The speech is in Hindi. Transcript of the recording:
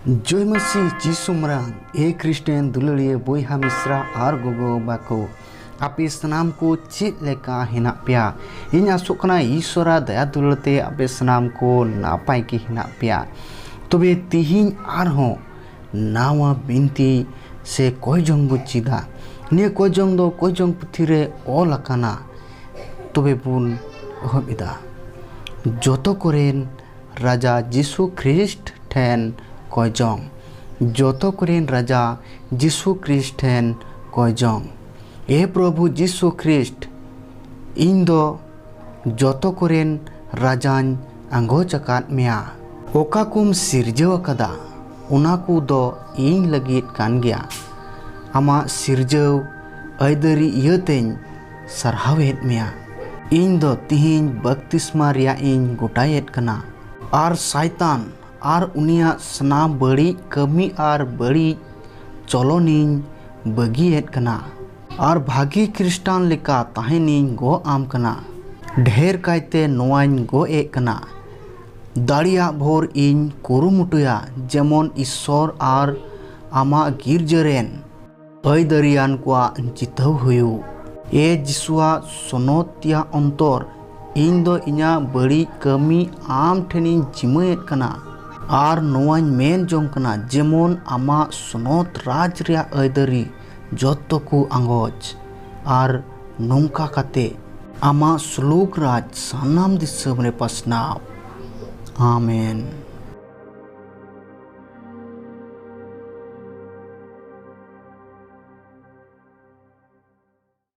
जय मसीह जीसु मरांग ए क्रिस्टियन दुलड़िया बोहा मिश्रा और गोगो बाको आपे सनाम को चेक लेका हिना पिया इन आसोकना ईश्वरा दया दुलते आपे सनाम को नापाय की हिना पिया तबे तिहिन आरहों नावा बिनती से कोई जंग बुचिदा ने कोई जंग दो कोई जंग पुथिरे ओल अकाना तबे बुन हबिदा जोतो कोरेन राजा जीसु ख्रिस्ट ठेन कोयजोंग जोतो कोरेन राजा जीसु ख्रिस्ट ठेन कोयजोंग ए प्रभु जीसु ख्रिस्ट इन दो जोतो कोरेन राजान आंगो चकात मेया ओका कुम सिरजव कदा उना को दो इन लगित कान गया आमा सिरजव ऐदरी इयतेन सरहावेत मेया इन दो तिहिन बक्तिस्मा रिया इन गोटायेत कना आर शैतान आर उनिया सना बड़ी कमी आर बड़ी चलोनिन बगियेत कना आर भागी क्रिस्टान लेका ताहेनिन गो आम कना ढेर कायते नोआइन गो ए कना दाड़िया भोर इन कुरुमुटुया जेमन ईश्वर आर आमा गिरजरेन ऐदरियान को जितव हुयु ए जिसुआ सोनोतिया अंतर इन दो इना बड़ी कमी आम ठेनिन जिमायत कना आर नोआइन मेन जोंग कना जेमन आमा सोनोत राज रिया ऐदरी जोतो को आंगोज आर नोंका काते आमा सुलूक राज सानाम दिसम रे पसनाव आमेन।